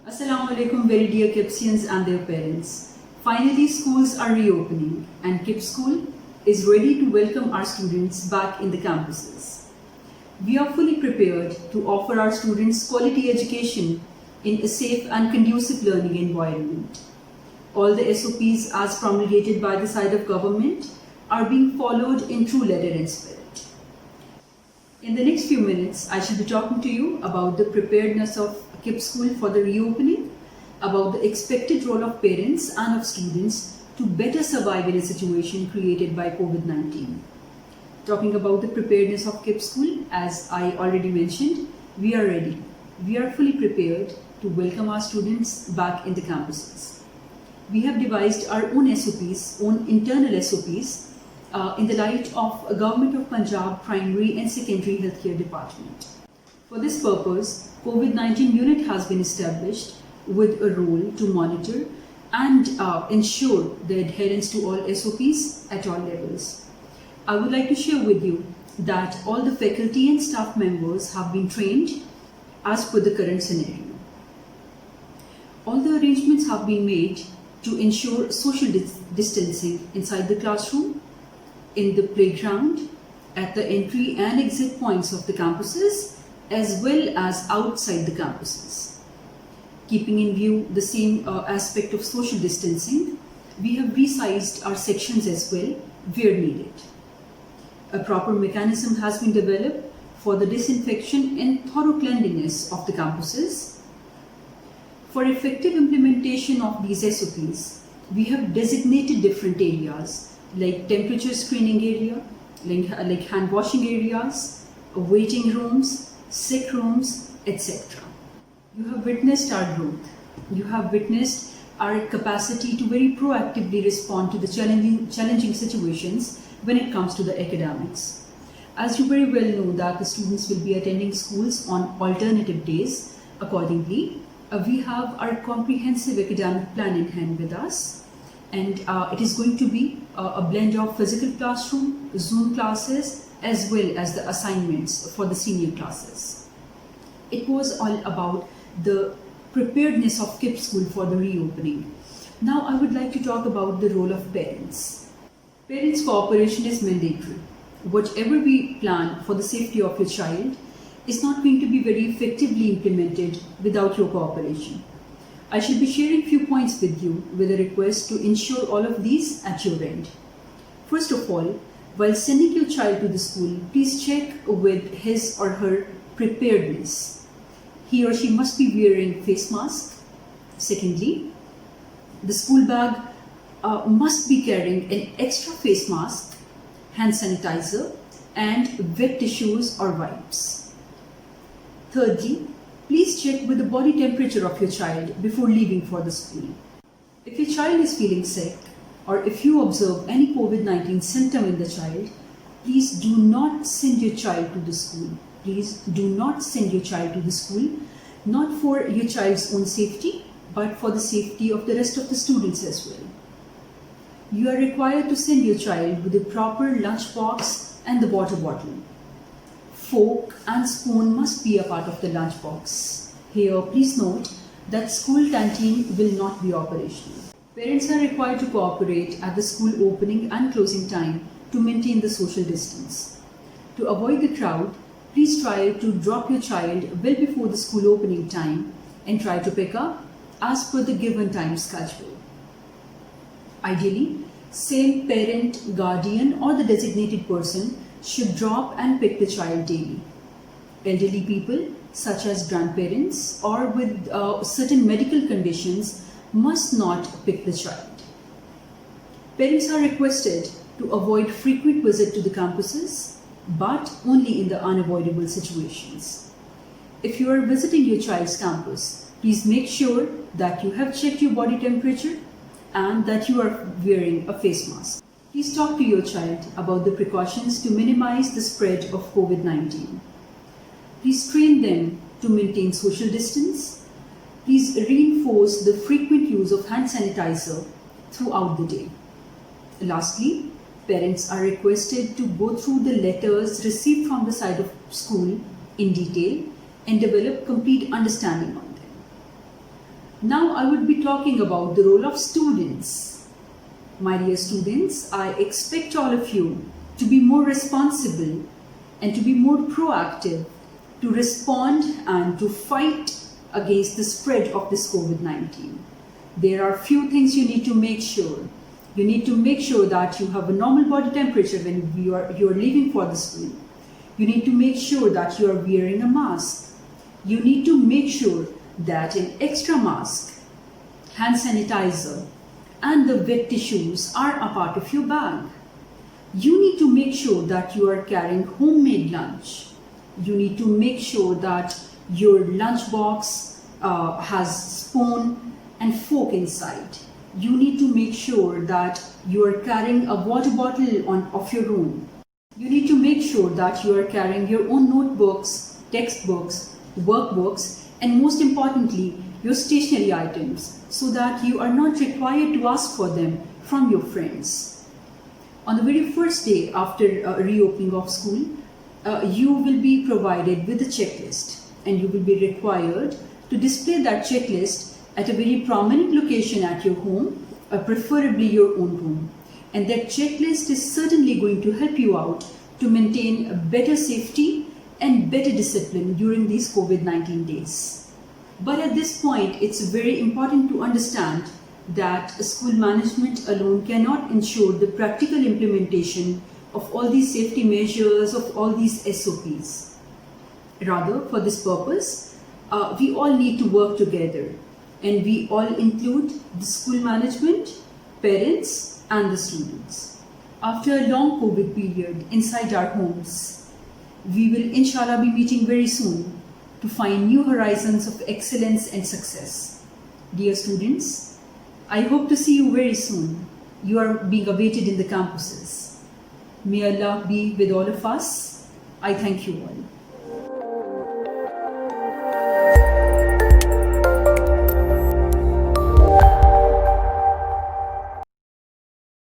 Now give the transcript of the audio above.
Assalamu alaikum, very dear Kipsians and their parents. Finally, schools are reopening and Kip School is ready to welcome our students back in the campuses. We are fully prepared to offer our students quality education in a safe and conducive learning environment. All the SOPs as promulgated by the side of government are being followed in true letter and spirit. In the next few minutes, I shall be talking to you about the preparedness of Kip School for the reopening, about the expected role of parents and of students to better survive in a situation created by COVID-19. Talking about the preparedness of Kip School, as I already mentioned, we are ready. We are fully prepared to welcome our students back in the campuses. We have devised our own SOPs, own internal SOPs, in the light of a Government of Punjab Primary and Secondary Healthcare Department. For this purpose, COVID-19 unit has been established with a role to monitor and ensure the adherence to all SOPs at all levels. I would like to share with you that all the faculty and staff members have been trained as per the current scenario. All the arrangements have been made to ensure social distancing inside the classroom, in the playground, at the entry and exit points of the campuses, as well as outside the campuses. Keeping in view the same aspect of social distancing, we have resized our sections as well where needed. A proper mechanism has been developed for the disinfection and thorough cleanliness of the campuses. For effective implementation of these SOPs, we have designated different areas like temperature screening area, like hand washing areas, waiting rooms, sick rooms, etc. You have witnessed our growth. You have witnessed our capacity to very proactively respond to the challenging situations when it comes to the academics. As you very well know that the students will be attending schools on alternative days. Accordingly, we have our comprehensive academic plan in hand with us, and it is going to be a blend of physical classroom, Zoom classes, as well as the assignments for the senior classes. It was all about the preparedness of Kip School for the reopening. Now I would like to talk about the role of parents. Parents' cooperation is mandatory. Whatever we plan for the safety of your child is not going to be very effectively implemented without your cooperation. I shall be sharing few points with you with a request to ensure all of these at your end. First of all, while sending your child to the school, please check with his or her preparedness. He or she must be wearing face mask. Secondly, the school bag must be carrying an extra face mask, hand sanitizer, and wet tissues or wipes. Thirdly, please check with the body temperature of your child before leaving for the school. If your child is feeling sick, or if you observe any COVID-19 symptom in the child, please do not send your child to the school. Please do not send your child to the school, not for your child's own safety, but for the safety of the rest of the students as well. You are required to send your child with a proper lunch box and the water bottle. Fork and spoon must be a part of the lunch box. Here, please note that school canteen will not be operational. Parents are required to cooperate at the school opening and closing time to maintain the social distance. To avoid the crowd, please try to drop your child well before the school opening time and try to pick up as per the given time schedule. Ideally, same parent, guardian or the designated person should drop and pick the child daily. Elderly people such as grandparents or with certain medical conditions must not pick the child. Parents are requested to avoid frequent visit to the campuses, but only in the unavoidable situations. If you are visiting your child's campus, please make sure that you have checked your body temperature and that you are wearing a face mask. Please talk to your child about the precautions to minimize the spread of COVID-19. Please train them to maintain social distance. Please reinforce the frequent use of hand sanitizer throughout the day. Lastly, parents are requested to go through the letters received from the side of school in detail and develop complete understanding on them. Now I would be talking about the role of students. My dear students, I expect all of you to be more responsible and to be more proactive to respond and to fight against the spread of this COVID-19. There are few things you need to make sure. You need to make sure that you have a normal body temperature when you are leaving for the school. You need to make sure that you are wearing a mask. You need to make sure that an extra mask, hand sanitizer, and the wet tissues are a part of your bag. You need to make sure that you are carrying homemade lunch. You need to make sure that your lunch box has spoon and fork inside. You need to make sure that you are carrying a water bottle of your own. You need to make sure that you are carrying your own notebooks, textbooks, workbooks, and most importantly, your stationery items, so that you are not required to ask for them from your friends. On the very first day after reopening of school, you will be provided with a checklist, and you will be required to display that checklist at a very prominent location at your home, preferably your own room. And that checklist is certainly going to help you out to maintain a better safety and better discipline during these COVID-19 days. But at this point, it's very important to understand that school management alone cannot ensure the practical implementation of all these safety measures, of all these SOPs. Rather, for this purpose, we all need to work together, and we all include the school management, parents, and the students. After a long COVID period inside our homes, we will inshallah be meeting very soon to find new horizons of excellence and success. Dear students, I hope to see you very soon. You are being awaited in the campuses. May Allah be with all of us. I thank you all.